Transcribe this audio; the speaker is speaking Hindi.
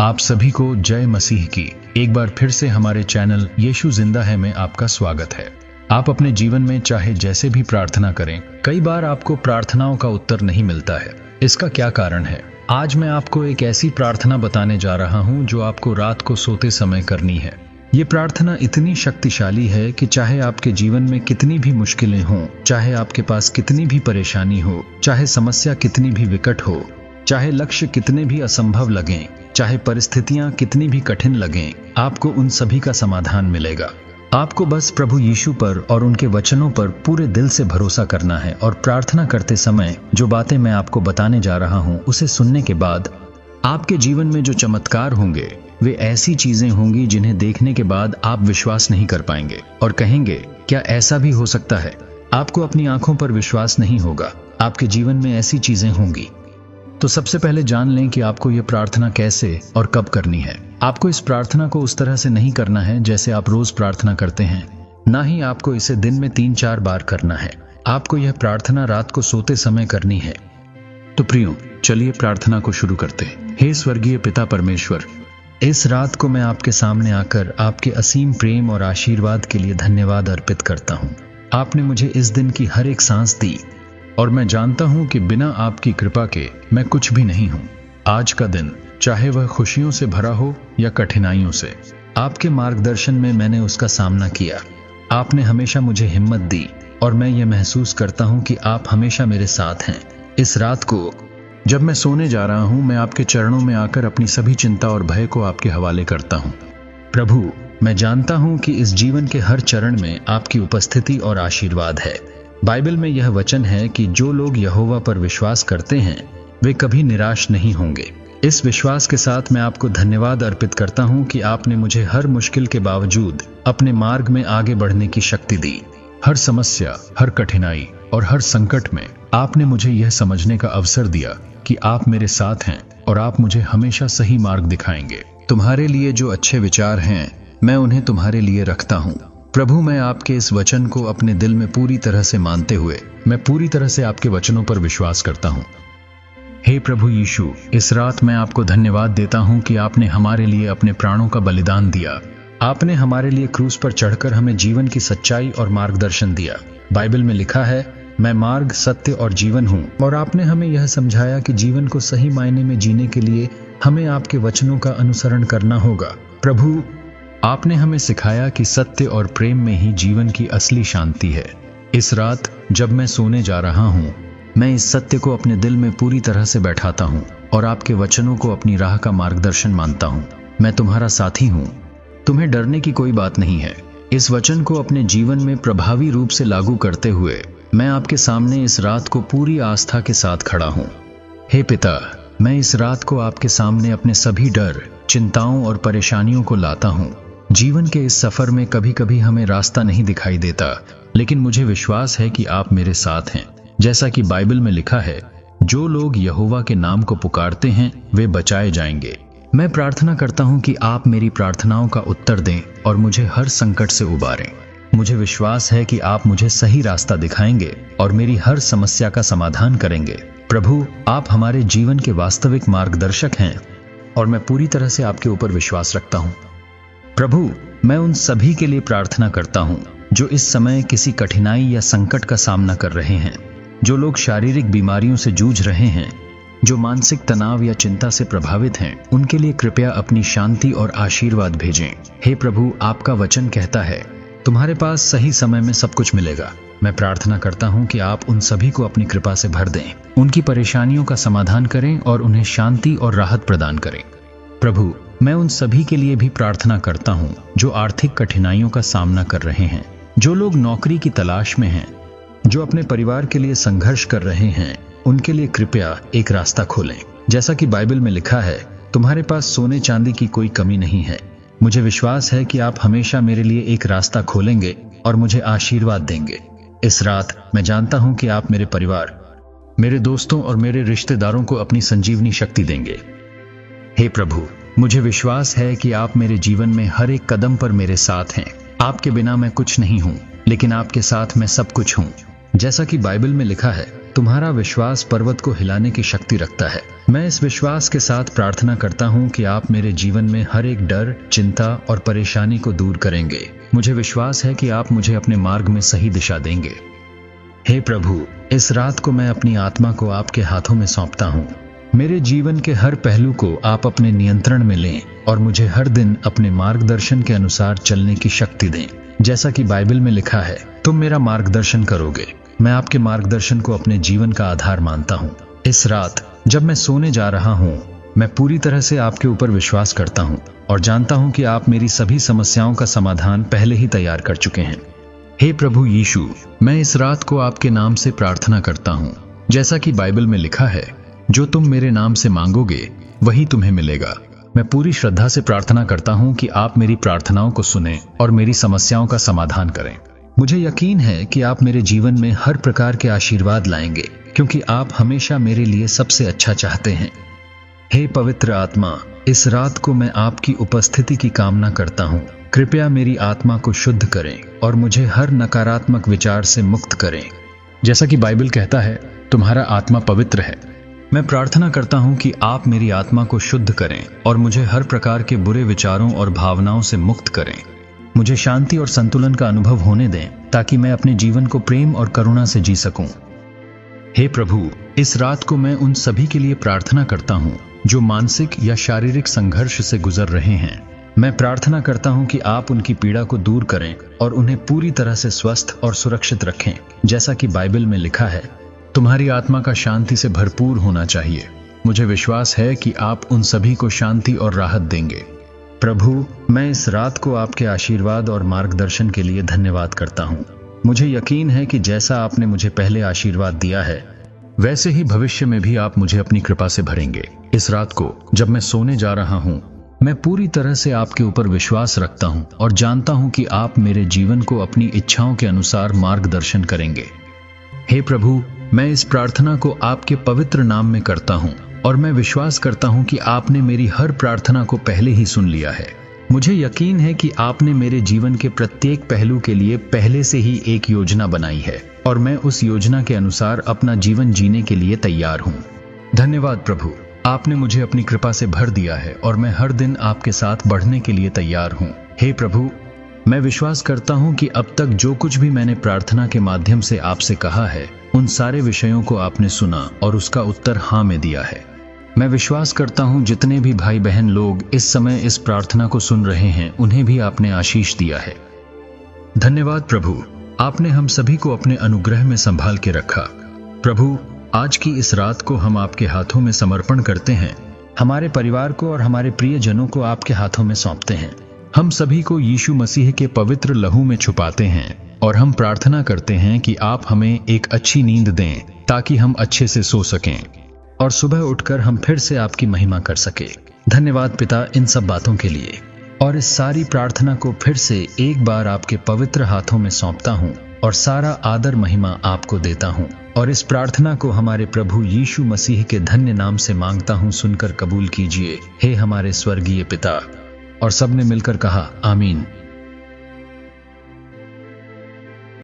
आप सभी को जय मसीह की एक बार फिर से हमारे चैनल यीशु जिंदा है में आपका स्वागत है। आप अपने जीवन में चाहे जैसे भी प्रार्थना करें, कई बार आपको प्रार्थनाओं का उत्तर नहीं मिलता है। इसका क्या कारण है? आज मैं आपको एक ऐसी प्रार्थना बताने जा रहा हूं जो आपको रात को सोते समय करनी है। ये प्रार्थना इतनी शक्तिशाली है कि चाहे आपके जीवन में कितनी भी मुश्किलें हों, चाहे आपके पास कितनी भी परेशानी हो, चाहे समस्या कितनी भी विकट हो, चाहे लक्ष्य कितने भी असंभव लगें, चाहे परिस्थितियां कितनी भी कठिन लगें, आपको उन सभी का समाधान मिलेगा। आपको बस प्रभु यीशु पर और उनके वचनों पर पूरे दिल से भरोसा करना है और प्रार्थना करते समय जो बातें मैं आपको बताने जा रहा हूं, उसे सुनने के बाद आपके जीवन में जो चमत्कार होंगे वे ऐसी चीजें होंगी जिन्हें देखने के बाद आप विश्वास नहीं कर पाएंगे और कहेंगे, क्या ऐसा भी हो सकता है? आपको अपनी आंखों पर विश्वास नहीं होगा। आपके जीवन में ऐसी चीजें होंगी। तो सबसे पहले जान लें कि आपको ये प्रार्थना कैसे और कब करनी है। आपको इस प्रार्थना को उस तरह से नहीं करना है जैसे आप रोज प्रार्थना करते हैं, ना ही आपको इसे दिन में 3-4 बार करना है। आपको यह प्रार्थना रात को सोते समय करनी है। तो प्रियो, चलिए प्रार्थना को शुरू करते हैं। हे स्वर्गीय पिता परमेश्वर, इस रात को मैं आपके सामने आकर आपके असीम प्रेम और आशीर्वाद के लिए धन्यवाद अर्पित करता हूँ। आपने मुझे इस दिन की हर एक सांस दी और मैं जानता हूं कि बिना आपकी कृपा के मैं कुछ भी नहीं हूं। आज का दिन, चाहे वह खुशियों से भरा हो या कठिनाइयों से, आपके मार्गदर्शन में मैंने उसका सामना किया। आपने हमेशा मुझे हिम्मत दी और मैं ये महसूस करता हूं कि आप हमेशा मेरे साथ हैं। इस रात को जब मैं सोने जा रहा हूं, मैं आपके चरणों में आकर अपनी सभी चिंता और भय को आपके हवाले करता हूं। प्रभु, मैं जानता हूं कि इस जीवन के हर चरण में आपकी उपस्थिति और आशीर्वाद है। बाइबल में यह वचन है कि जो लोग यहोवा पर विश्वास करते हैं वे कभी निराश नहीं होंगे। इस विश्वास के साथ मैं आपको धन्यवाद अर्पित करता हूं कि आपने मुझे हर मुश्किल के बावजूद अपने मार्ग में आगे बढ़ने की शक्ति दी। हर समस्या, हर कठिनाई और हर संकट में आपने मुझे यह समझने का अवसर दिया कि आप मेरे साथ हैं और आप मुझे हमेशा सही मार्ग दिखाएंगे। तुम्हारे लिए जो अच्छे विचार हैं, मैं उन्हें तुम्हारे लिए रखता हूं। प्रभु, मैं आपके इस वचन को अपने दिल में पूरी तरह से मानते हुए मैं पूरी तरह से आपके वचनों पर विश्वास करता हूं। हे प्रभु यीशु, इस रात मैं आपको धन्यवाद देता हूं कि आपने हमारे लिए अपने प्राणों का बलिदान दिया। आपने हमारे लिए क्रूस पर चढ़कर हमें जीवन की सच्चाई और मार्गदर्शन दिया। बाइबल में लिखा है, मैं मार्ग, सत्य और जीवन हूं, और आपने हमें यह समझाया कि जीवन को सही मायने में जीने के लिए हमें आपके वचनों का अनुसरण करना होगा। प्रभु, आपने हमें सिखाया कि सत्य और प्रेम में ही जीवन की असली शांति है। इस रात जब मैं सोने जा रहा हूं, मैं इस सत्य को अपने दिल में पूरी तरह से बैठाता हूं और आपके वचनों को अपनी राह का मार्गदर्शन मानता हूं। मैं तुम्हारा साथी हूं। तुम्हें डरने की कोई बात नहीं है। इस वचन को अपने जीवन में प्रभावी रूप से लागू करते हुए मैं आपके सामने इस रात को पूरी आस्था के साथ खड़ा हूं। हे पिता, मैं इस रात को आपके सामने अपने सभी डर, चिंताओं और परेशानियों को लाता हूं। जीवन के इस सफर में कभी कभी हमें रास्ता नहीं दिखाई देता, लेकिन मुझे विश्वास है कि आप मेरे साथ हैं। जैसा कि बाइबल में लिखा है, जो लोग यहोवा के नाम को पुकारते हैं वे बचाए जाएंगे। मैं प्रार्थना करता हूं कि आप मेरी प्रार्थनाओं का उत्तर दें और मुझे हर संकट से उबारें। मुझे विश्वास है कि आप मुझे सही रास्ता दिखाएंगे और मेरी हर समस्या का समाधान करेंगे। प्रभु, आप हमारे जीवन के वास्तविक मार्गदर्शक हैं और मैं पूरी तरह से आपके ऊपर विश्वास रखता हूं। प्रभु, मैं उन सभी के लिए प्रार्थना करता हूं जो इस समय किसी कठिनाई या संकट का सामना कर रहे हैं, जो लोग शारीरिक बीमारियों से जूझ रहे हैं, जो मानसिक तनाव या चिंता से प्रभावित हैं। उनके लिए कृपया अपनी शांति और आशीर्वाद भेजें। हे प्रभु, आपका वचन कहता है, तुम्हारे पास सही समय में सब कुछ मिलेगा। मैं प्रार्थना करता हूं कि आप उन सभी को अपनी कृपा से भर दें, उनकी परेशानियों का समाधान करें और उन्हें शांति और राहत प्रदान करें। प्रभु, मैं उन सभी के लिए भी प्रार्थना करता हूं जो आर्थिक कठिनाइयों का सामना कर रहे हैं, जो लोग नौकरी की तलाश में हैं, जो अपने परिवार के लिए संघर्ष कर रहे हैं। उनके लिए कृपया एक रास्ता खोलें। जैसा कि बाइबल में लिखा है, तुम्हारे पास सोने चांदी की कोई कमी नहीं है। मुझे विश्वास है कि आप हमेशा मेरे लिए एक रास्ता खोलेंगे और मुझे आशीर्वाद देंगे। इस रात मैं जानता हूं कि आप मेरे परिवार, मेरे दोस्तों और मेरे रिश्तेदारों को अपनी संजीवनी शक्ति देंगे। हे प्रभु, मुझे विश्वास है कि आप मेरे जीवन में हर एक कदम पर मेरे साथ हैं। आपके बिना मैं कुछ नहीं हूं, लेकिन आपके साथ मैं सब कुछ हूं। जैसा कि बाइबल में लिखा है, तुम्हारा विश्वास पर्वत को हिलाने की शक्ति रखता है। मैं इस विश्वास के साथ प्रार्थना करता हूं कि आप मेरे जीवन में हर एक डर, चिंता और परेशानी को दूर करेंगे। मुझे विश्वास है कि आप मुझे अपने मार्ग में सही दिशा देंगे। हे प्रभु, इस रात को मैं अपनी आत्मा को आपके हाथों में सौंपता हूं। मेरे जीवन के हर पहलू को आप अपने नियंत्रण में लें और मुझे हर दिन अपने मार्गदर्शन के अनुसार चलने की शक्ति दें। जैसा कि बाइबल में लिखा है, तुम मेरा मार्गदर्शन करोगे। मैं आपके मार्गदर्शन को अपने जीवन का आधार मानता हूं। इस रात जब मैं सोने जा रहा हूं, मैं पूरी तरह से आपके ऊपर विश्वास करता हूं और जानता हूं कि आप मेरी सभी समस्याओं का समाधान पहले ही तैयार कर चुके हैं। हे प्रभु यीशु, मैं इस रात को आपके नाम से प्रार्थना करता हूं। जैसा कि बाइबल में लिखा है, जो तुम मेरे नाम से मांगोगे वही तुम्हें मिलेगा। मैं पूरी श्रद्धा से प्रार्थना करता हूं कि आप मेरी प्रार्थनाओं को सुनें और मेरी समस्याओं का समाधान करें। मुझे यकीन है कि आप मेरे जीवन में हर प्रकार के आशीर्वाद लाएंगे, क्योंकि आप हमेशा मेरे लिए सबसे अच्छा चाहते हैं। हे पवित्र आत्मा, इस रात को मैं आपकी उपस्थिति की कामना करता हूँ। कृपया मेरी आत्मा को शुद्ध करें और मुझे हर नकारात्मक विचार से मुक्त करें। जैसा कि बाइबल कहता है, तुम्हारा आत्मा पवित्र है। मैं प्रार्थना करता हूँ कि आप मेरी आत्मा को शुद्ध करें और मुझे हर प्रकार के बुरे विचारों और भावनाओं से मुक्त करें। मुझे शांति और संतुलन का अनुभव होने दें, ताकि मैं अपने जीवन को प्रेम और करुणा से जी सकूं। हे प्रभु, इस रात को मैं उन सभी के लिए प्रार्थना करता हूँ जो मानसिक या शारीरिक संघर्ष से गुजर रहे हैं। मैं प्रार्थना करता हूँ कि आप उनकी पीड़ा को दूर करें और उन्हें पूरी तरह से स्वस्थ और सुरक्षित रखें। जैसा कि बाइबल में लिखा है, तुम्हारी आत्मा का शांति से भरपूर होना चाहिए। मुझे विश्वास है कि आप उन सभी को शांति और राहत देंगे। प्रभु, मैं इस रात को आपके आशीर्वाद और मार्गदर्शन के लिए धन्यवाद करता हूँ। मुझे यकीन है कि जैसा आपने मुझे पहले आशीर्वाद दिया है, वैसे ही भविष्य में भी आप मुझे अपनी कृपा से भरेंगे। इस रात को जब मैं सोने जा रहा हूँ, मैं पूरी तरह से आपके ऊपर विश्वास रखता हूँ और जानता हूँ कि आप मेरे जीवन को अपनी इच्छाओं के अनुसार मार्गदर्शन करेंगे। हे प्रभु, मैं इस प्रार्थना को आपके पवित्र नाम में करता हूँ और मैं विश्वास करता हूँ कि आपने मेरी हर प्रार्थना को पहले ही सुन लिया है। मुझे यकीन है कि आपने मेरे जीवन के प्रत्येक पहलू के लिए पहले से ही एक योजना बनाई है और मैं उस योजना के अनुसार अपना जीवन जीने के लिए तैयार हूँ। धन्यवाद प्रभु, आपने मुझे अपनी कृपा से भर दिया है और मैं हर दिन आपके साथ बढ़ने के लिए तैयार हूँ। हे प्रभु, मैं विश्वास करता हूँ कि अब तक जो कुछ भी मैंने प्रार्थना के माध्यम से आपसे कहा है, उन सारे विषयों को आपने सुना और उसका उत्तर हाँ में दिया है। मैं विश्वास करता हूँ जितने भी भाई बहन लोग इस समय इस प्रार्थना को सुन रहे हैं, उन्हें भी आपने आशीष दिया है। धन्यवाद प्रभु, आपने हम सभी को अपने अनुग्रह में संभाल के रखा। प्रभु, आज की इस रात को हम आपके हाथों में समर्पण करते हैं। हमारे परिवार को और हमारे प्रियजनों को आपके हाथों में सौंपते हैं। हम सभी को यीशु मसीह के पवित्र लहू में छुपाते हैं और हम प्रार्थना करते हैं कि आप हमें एक अच्छी नींद दें, ताकि हम अच्छे से सो सकें और सुबह उठकर हम फिर से आपकी महिमा कर सके। धन्यवाद पिता इन सब बातों के लिए, और इस सारी प्रार्थना को फिर से एक बार आपके पवित्र हाथों में सौंपता हूँ और सारा आदर महिमा आपको देता हूँ। और इस प्रार्थना को हमारे प्रभु यीशु मसीह के धन्य नाम से मांगता हूँ, सुनकर कबूल कीजिए हे हमारे स्वर्गीय पिता। और सबने मिलकर कहा आमीन।